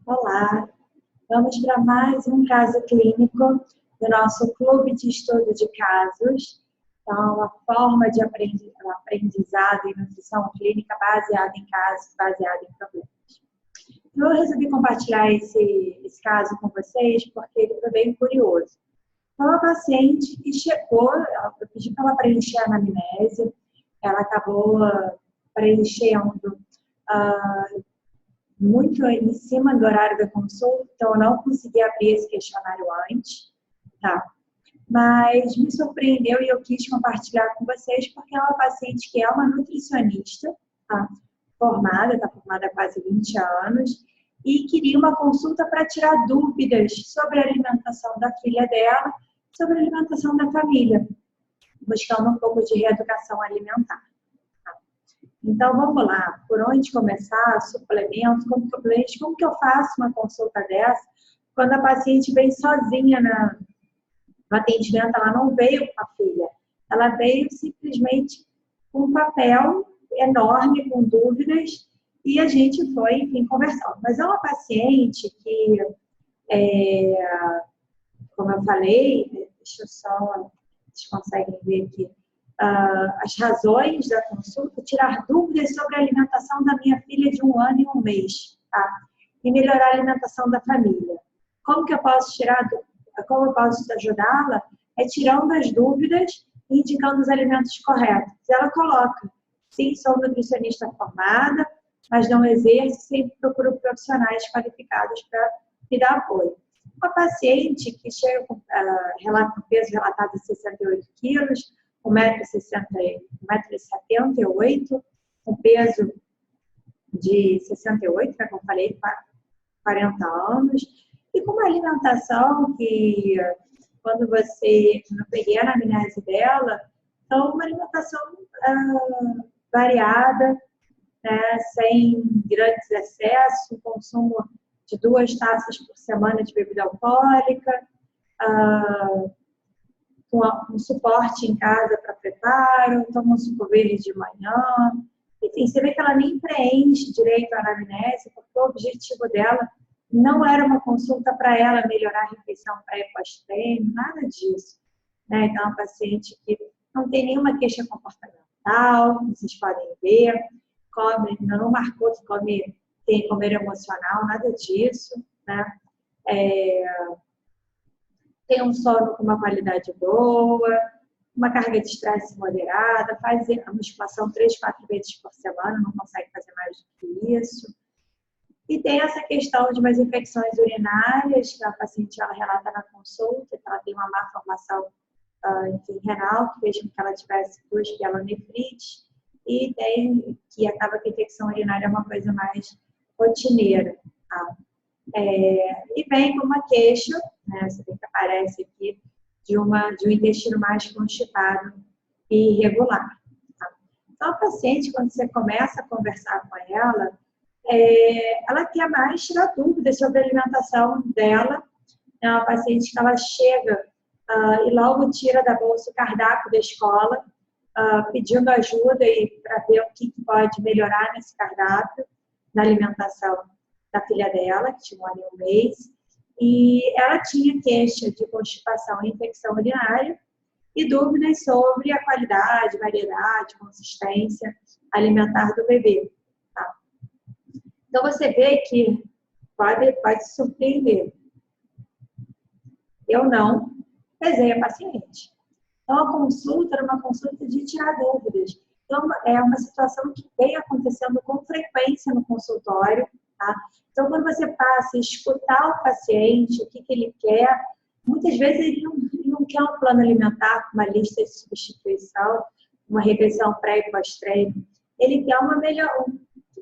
Olá, vamos para mais um caso clínico do nosso clube de estudo de casos. Então, a forma de aprendizado e nutrição clínica baseada em casos, baseada em problemas. Eu resolvi compartilhar esse caso com vocês porque ele foi bem curioso. Então, uma paciente que chegou, eu pedi para ela preencher a anamnese, ela acabou preenchendo muito em cima do horário da consulta, então eu não consegui abrir esse questionário antes, tá? Mas me surpreendeu e eu quis compartilhar com vocês porque é uma paciente que é uma nutricionista, tá? Está formada há quase 20 anos, e queria uma consulta para tirar dúvidas sobre a alimentação da filha dela, sobre a alimentação da família, buscando um pouco de reeducação alimentar. Então, vamos lá. Por onde começar? Suplementos, como que eu faço uma consulta dessa? Quando a paciente vem sozinha no atendimento, ela não veio com a filha. Ela veio simplesmente com um papel enorme, com dúvidas, e a gente foi, enfim, conversando. Mas é uma paciente que, como eu falei, deixa eu só, vocês conseguem ver aqui, as razões da consulta, tirar dúvidas sobre a alimentação da minha filha de 1 ano e 1 mês, tá? E melhorar a alimentação da família. Como que eu posso como eu posso ajudá-la? É tirando as dúvidas e indicando os alimentos corretos. Ela coloca, sim, sou nutricionista formada, mas não exerço, sempre procuro profissionais qualificados para me dar apoio. Uma paciente que chega com peso relatado de 68 quilos, 1,78 m, um peso de 68, né, como eu falei, 40 anos, e com uma alimentação que, quando eu peguei a anamnese dela, então uma alimentação variada, né, sem grandes excessos, um consumo de 2 taças por semana de bebida alcoólica, com um suporte em casa para preparo, toma um suco verde de manhã. Enfim, você vê que ela nem preenche direito a anamnese, porque o objetivo dela não era uma consulta para ela melhorar a refeição pré e pós-treino, nada disso. Né? Então, é uma paciente que não tem nenhuma queixa comportamental, vocês podem ver, não marcou que tem comer emocional, nada disso. Né? Tem um sono com uma qualidade boa, uma carga de estresse moderada, faz a musculação 3, 4 vezes por semana, não consegue fazer mais do que isso. E tem essa questão de umas infecções urinárias, que a paciente ela relata na consulta, que ela tem uma má formação renal, que fez com que ela tivesse 2 pielonefrites, e tem que acaba que a infecção urinária é uma coisa mais rotineira. Tá? E vem com uma queixa, né, você vê que aparece aqui, de um intestino mais constipado e irregular. Tá? Então, a paciente, quando você começa a conversar com ela quer mais tirar dúvidas sobre a alimentação dela. É uma paciente que ela chega e logo tira da bolsa o cardápio da escola, pedindo ajuda para ver o que pode melhorar nesse cardápio, na alimentação da filha dela, que tinha 1 ano e 1 mês, e ela tinha queixa de constipação e infecção urinária e dúvidas sobre a qualidade, variedade, consistência alimentar do bebê. Tá? Então, você vê que pode se surpreender. Eu não pesei a paciente. Então, a consulta era uma consulta de tirar dúvidas. Então, é uma situação que vem acontecendo com frequência no consultório. Tá? Então, quando você passa a escutar o paciente, o que ele quer, muitas vezes ele não quer um plano alimentar com uma lista de substituição, uma refeição pré e pós-treino. Ele quer uma melhor...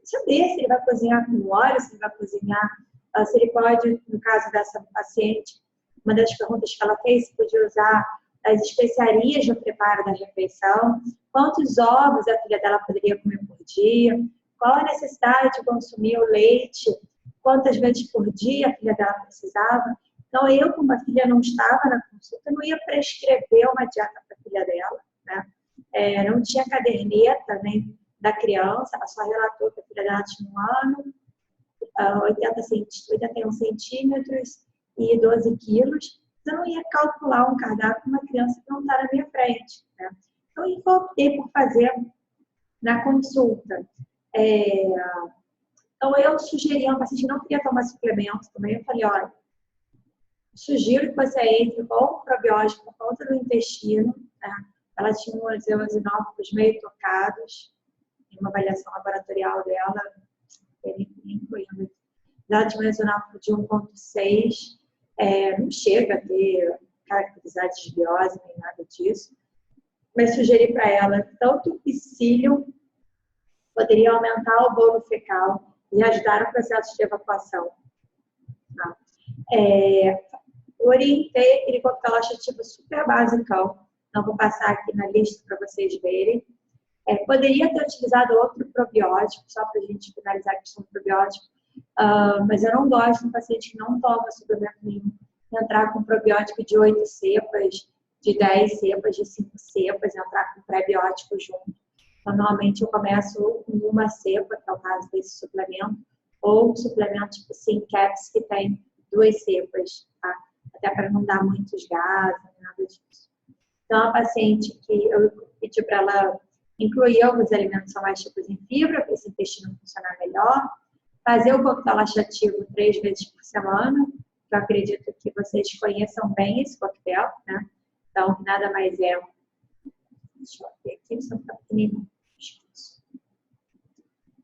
Saber se ele vai cozinhar com óleo, se ele vai cozinhar, se ele pode, no caso dessa paciente, uma das perguntas que ela fez, se podia usar as especiarias no preparo da refeição, quantos ovos a filha dela poderia comer por dia, qual a necessidade de consumir o leite, quantas vezes por dia a filha dela precisava. Então, eu, como a filha não estava na consulta, não ia prescrever uma dieta para a filha dela. Né? Não tinha caderneta nem da criança, ela só relatou que a filha dela tinha 1 ano, 81 centímetros e 12 quilos. Eu não ia calcular um cardápio para uma criança que não está na minha frente, né? Então, eu optei por fazer na consulta. Então, eu sugeri a uma paciente que não queria tomar suplemento também. Eu falei, olha, sugiro que você entre com probiótico por conta do intestino. Né? Ela tinha os eosinófilos meio tocados, em uma avaliação laboratorial dela, incluindo. Ela tinha um eosinófilo de 1,6. Não chega a ter caracterizar desbiose nem nada disso. Mas sugeri para ela tanto o psyllium poderia aumentar o bolo fecal e ajudar no processo de evacuação. Tá? Orientei aquele coquetel laxativo super basicão. Não vou passar aqui na lista para vocês verem. Poderia ter utilizado outro probiótico, só para a gente finalizar a questão do probiótico, mas eu não gosto de um paciente que não toma suplemento nenhum entrar com probiótico de 8 cepas, de 10 cepas, de 5 cepas, entrar com pré-biótico junto. Então, normalmente eu começo com uma cepa, que é o caso desse suplemento, ou suplemento tipo Syncaps, que tem 2 cepas, tá? Até para não dar muitos gases, nada disso. Então, a paciente que eu pedi para ela incluir alguns alimentos que são mais ricos em fibra, para esse intestino funcionar melhor, fazer o coquetel laxativo 3 vezes por semana, que eu acredito que vocês conheçam bem esse coquetel, né? Então, nada mais é. Deixa eu ver aqui, só ficar pequenininho.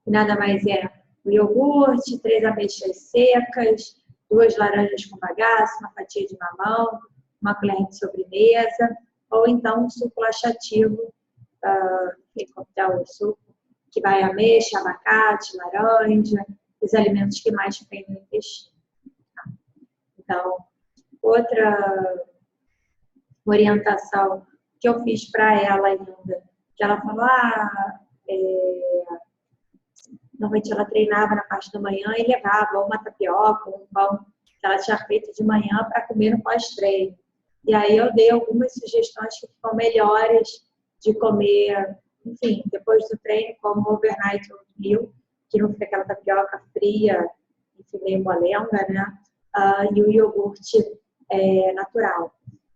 Nada mais é o iogurte, 3 ameixas secas, 2 laranjas com bagaço, uma fatia de mamão, uma colher de sobremesa, ou então um suco laxativo, coquetel de suco, que vai ameixa, abacate, laranja, os alimentos que mais tem no intestino. Então, outra orientação que eu fiz para ela ainda, que ela falou, normalmente ela treinava na parte da manhã e levava uma tapioca, um pão que ela tinha feito de manhã para comer no pós-treino. E aí eu dei algumas sugestões que ficam melhores de comer, enfim, depois do treino, como overnight oatmeal, que não fica aquela tapioca fria, enfim, meio molenga, né? E o iogurte natural.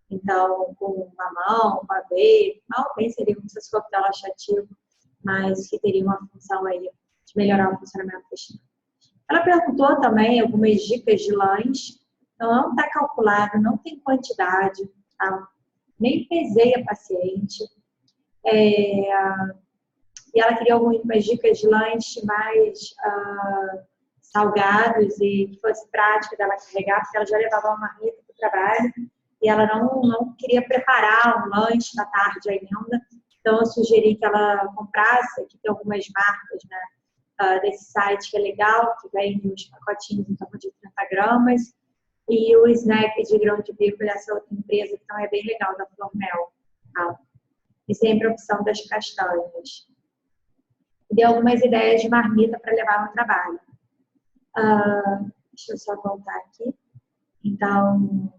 Então, com mamão, com aveia, mal bem seria como se fosse coquetel laxativo, mas que teria uma função aí de melhorar o funcionamento intestinal. Ela perguntou também algumas dicas de lanche. Então, não está calculado, não tem quantidade, tá? Nem pesei a paciente. E ela queria algumas dicas de lanche mais salgados e que fosse prático dela carregar, porque ela já levava uma marmita para o trabalho e ela não queria preparar um lanche da tarde ainda. Então, eu sugeri que ela comprasse, aqui tem algumas marcas, né, desse site que é legal, que vende uns pacotinhos em torno de 30 gramas, e o snack de grão de bico dessa outra empresa, que também é bem legal, da Flormel. Tá? E sempre a opção das castanhas. E dei algumas ideias de marmita para levar no trabalho. Deixa eu só voltar aqui. Então,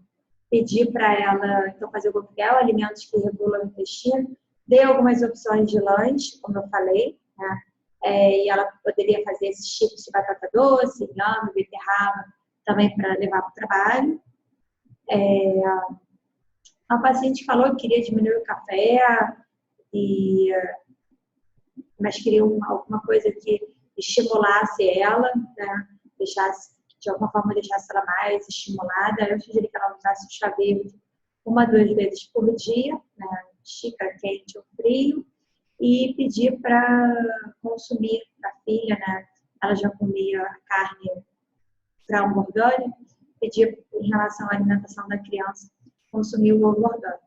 pedi para ela fazer o coquetel, alimentos que regulam o intestino. Dei algumas opções de lanche, como eu falei, né? E ela poderia fazer esses chips de batata doce, inhame, beterraba, também para levar para o trabalho. A paciente falou que queria diminuir o café, mas queria alguma coisa que estimulasse ela, né? De alguma forma deixasse ela mais estimulada. Eu sugeri que ela usasse o chá verde 1 a 2 vezes por dia, né? Xícara quente ou frio, e pedir para consumir para a filha, né? Ela já comia carne para um orgânico, pedir em relação à alimentação da criança, consumir o ovo orgânico.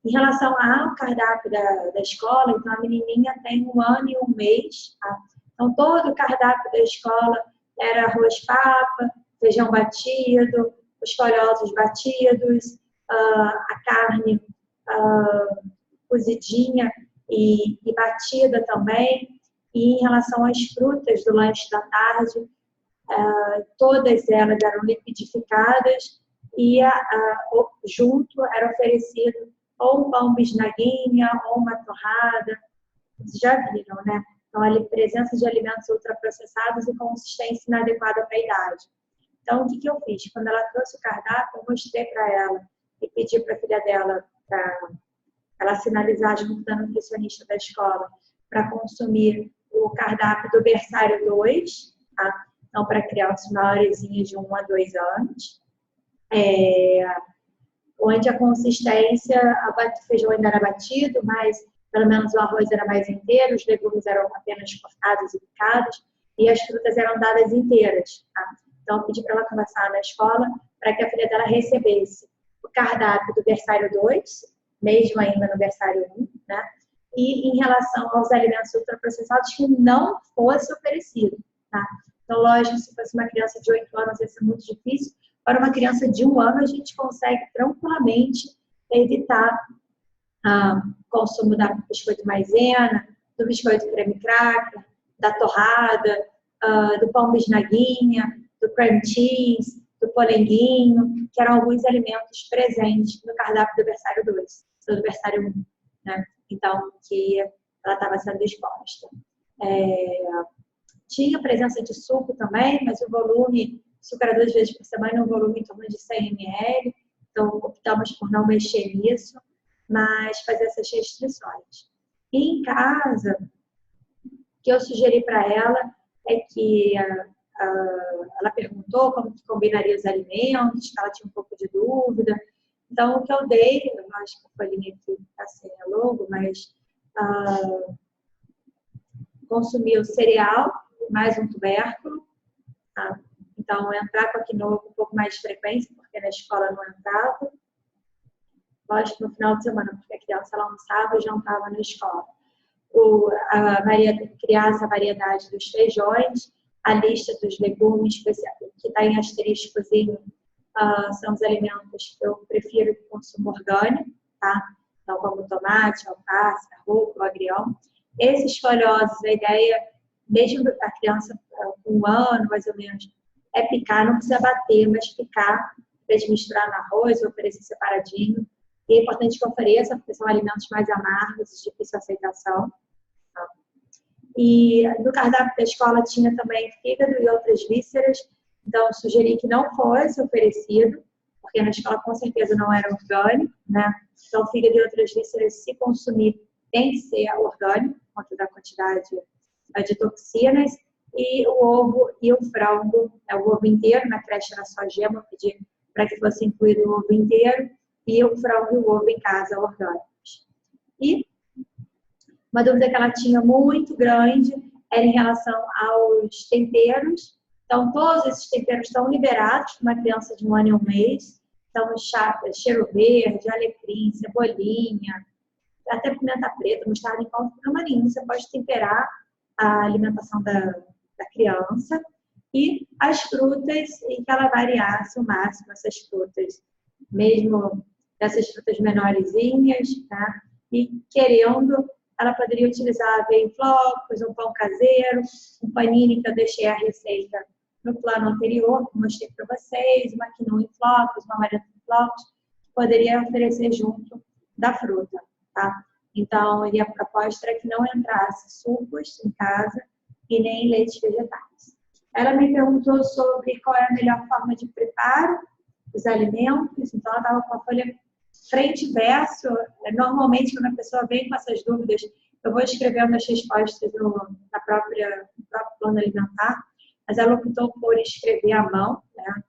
Em relação ao cardápio da escola, então a menininha tem 1 ano e 1 mês, tá? Então todo o cardápio da escola era arroz papa, feijão batido, os folhosos batidos, a carne cozidinha e batida também. E em relação às frutas do lanche da tarde, todas elas eram liquidificadas e junto era oferecido ou um pão bisnaguinha ou uma torrada. Vocês já viram, né? Então, a presença de alimentos ultraprocessados e consistência inadequada para a idade. Então, o que eu fiz? Quando ela trouxe o cardápio, eu mostrei para ela e pedi para a filha dela para ela sinalizar junto da nutricionista da escola para consumir o cardápio do berçário 2, tá? Então, para crianças maiorzinhas de 1 a 2 anos. Onde a consistência, o feijão ainda era batido, mas pelo menos o arroz era mais inteiro, os legumes eram apenas cortados e picados, e as frutas eram dadas inteiras. Tá? Então, eu pedi para ela conversar na escola para que a filha dela recebesse o cardápio do berçário 2, mesmo ainda no berçário 1, né? E em relação aos alimentos ultraprocessados, que não fosse oferecido. Tá? Então, lógico, se fosse uma criança de 8 anos, ia ser muito difícil. Para uma criança de 1 ano, a gente consegue tranquilamente evitar o consumo da biscoito maisena, do biscoito creme cracker, da torrada, do pão bisnaguinha, do cream cheese, do polenguinho, que eram alguns alimentos presentes no cardápio do berçário 2, do berçário 1, né? Então, que ela estava sendo exposta. Tinha presença de suco também, mas o volume, suco era 2 vezes por semana, um volume em torno de 100 ml, então optamos por não mexer nisso, mas fazer essas restrições. E em casa, o que eu sugeri para ela é que ela perguntou como que combinaria os alimentos, ela tinha um pouco de dúvida. Então, o que eu dei, eu acho que a folhinha aqui está sem a logo, mas consumir o cereal, mais um tubérculo. Tá? Então, entrar com a quinoa com um pouco mais de frequência, porque na escola não entrava. Lógico, no final de semana, porque a criança ela almoçava e jantava na escola. Criar essa variedade dos feijões, a lista dos legumes, que está em asteriscozinho, são os alimentos que eu prefiro que consumo orgânico, tá? Então, como tomate, alface, rúcula, agrião. Esses folhosos, a ideia, mesmo a criança com 1 ano, mais ou menos, é picar, não precisa bater, mas picar, em vez de misturar no arroz, oferecer separadinho. E é importante que ofereça, porque são alimentos mais amargos, de difícil aceitação. E no cardápio da escola tinha também fígado e outras vísceras, então sugeri que não fosse oferecido, porque na escola com certeza não era orgânico, né? Então fígado e outras vísceras, se consumir, tem que ser orgânico, por conta da quantidade de toxinas. E o ovo e o frango, o ovo inteiro, na creche era só gema, eu pedi para que fosse incluído o ovo inteiro, e o frango e o ovo em casa, orgânicos. E uma dúvida que ela tinha muito grande era em relação aos temperos. Então, todos esses temperos estão liberados para uma criança de 1 ano e 1 mês. Então, cheiro verde, alecrim, cebolinha, até pimenta preta, mostarda em pão, problema nenhum. Você pode temperar a alimentação da criança. E as frutas, em que ela variasse o máximo essas frutas, mesmo essas frutas menorzinhas, tá? E querendo, ela poderia utilizar aveia em flocos, um pão caseiro, um panini, que eu deixei a receita no plano anterior, que mostrei para vocês, uma quinoa em flocos, uma amarela em flocos, que poderia oferecer junto da fruta, tá? Então, a proposta era que não entrasse sucos em casa e nem leites vegetais. Ela me perguntou sobre qual é a melhor forma de preparo dos alimentos, então ela estava com a folha frente e verso. Normalmente, quando a pessoa vem com essas dúvidas, eu vou escrevendo as respostas no próprio plano alimentar, mas ela optou por escrever à mão, né?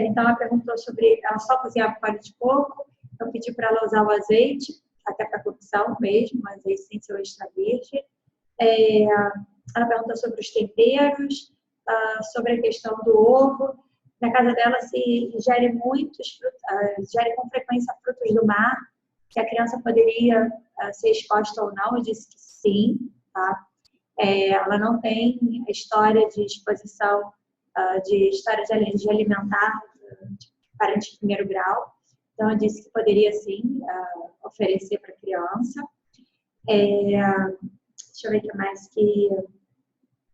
Então, ela perguntou sobre, ela só cozinhava com óleo de coco, eu pedi para ela usar o azeite, até para cocção mesmo, azeite sem ser extra virgem. Ela perguntou sobre os temperos, sobre a questão do ovo. Na casa dela se ingere ingere com frequência frutos do mar, que a criança poderia ser exposta ou não. Eu disse que sim, tá? Ela não tem história de exposição, história de alergia alimentar de parente de 1º grau. Então, eu disse que poderia sim oferecer para a criança. Deixa eu ver o que mais que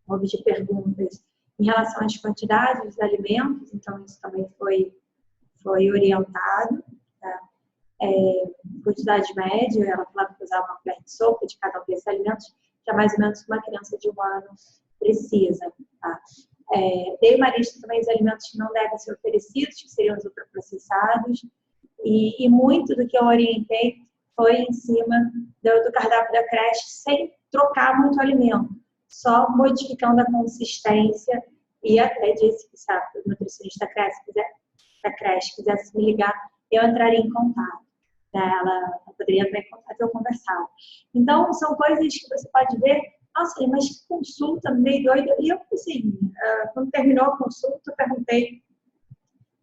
houve de perguntas. Em relação às quantidades dos alimentos, então isso também foi orientado. Tá? Quantidade média, ela falava que usava uma colher de sopa de cada um desses alimentos. que é mais ou menos uma criança de 1 ano precisa. Tá? Dei uma lista também dos alimentos que não devem ser oferecidos, que seriam os ultraprocessados, e muito do que eu orientei foi em cima do cardápio da creche, sem trocar muito o alimento, só modificando a consistência. E até disse que, sabe, o nutricionista da creche quisesse me ligar, eu entraria em contato. Ela poderia entrar em contato e eu conversava. Então, são coisas que você pode ver, nossa, mas que consulta meio doida. E eu, assim, quando terminou a consulta, eu perguntei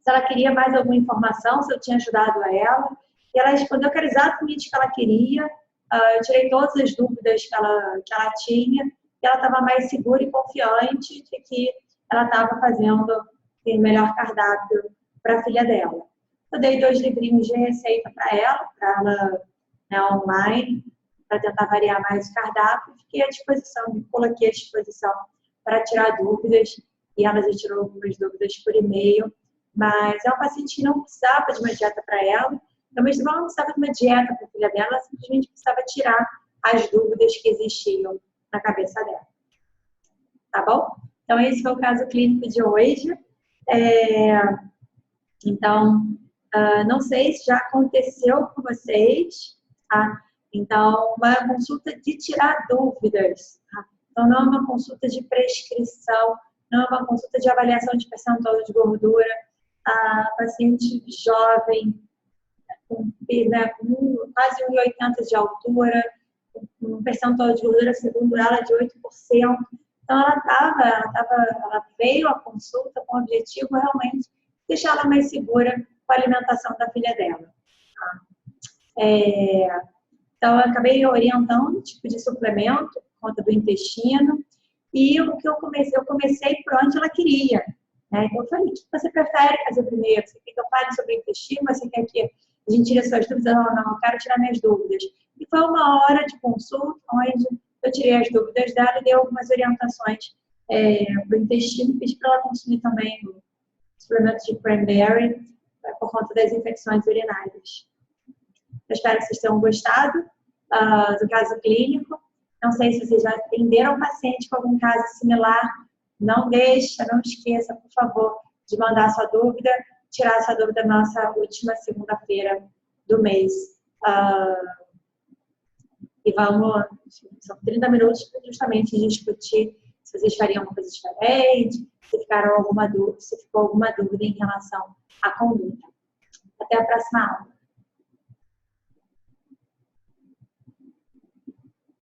se ela queria mais alguma informação, se eu tinha ajudado a ela. E ela respondeu que era exatamente o que ela queria. Eu tirei todas as dúvidas que ela tinha. E ela estava mais segura e confiante de que ela estava fazendo o melhor cardápio para a filha dela. Eu dei 2 livrinhos de receita para ela, né, online, para tentar variar mais o cardápio. Fiquei à disposição, coloquei à disposição para tirar dúvidas. E ela já tirou algumas dúvidas por e-mail. Mas é uma paciente que não precisava de uma dieta para ela, também ela não precisava de uma dieta para a filha dela, ela simplesmente precisava tirar as dúvidas que existiam na cabeça dela. Tá bom? Então, esse foi o caso clínico de hoje. Então, não sei se já aconteceu com vocês, tá? Então, uma consulta de tirar dúvidas, tá? Então, não é uma consulta de prescrição, não é uma consulta de avaliação de percentual de gordura. A paciente jovem, com quase 1,80 de altura, com um percentual de gordura, segundo ela, de 8%. Então, ela veio à consulta com o objetivo realmente de deixar ela mais segura com a alimentação da filha dela. Tá? Então, eu acabei orientando o tipo de suplemento, por conta do intestino, e o que eu comecei por onde ela queria. Então, eu falei, o que você prefere fazer primeiro? Você quer que eu fale sobre o intestino? Você quer que a gente tire suas dúvidas? Não, eu quero tirar minhas dúvidas. E foi 1 hora de consulta, onde eu tirei as dúvidas dela e dei algumas orientações para o intestino. Pedi para ela consumir também o suplemento de cranberry, por conta das infecções urinárias. Eu espero que vocês tenham gostado do caso clínico. Não sei se vocês já atenderam um paciente com algum caso similar. Não esqueça, por favor, de mandar sua dúvida, tirar sua dúvida na nossa última segunda-feira do mês. E são 30 minutos justamente de discutir se vocês fariam uma coisa diferente, se ficou alguma dúvida em relação à conduta. Até a próxima aula.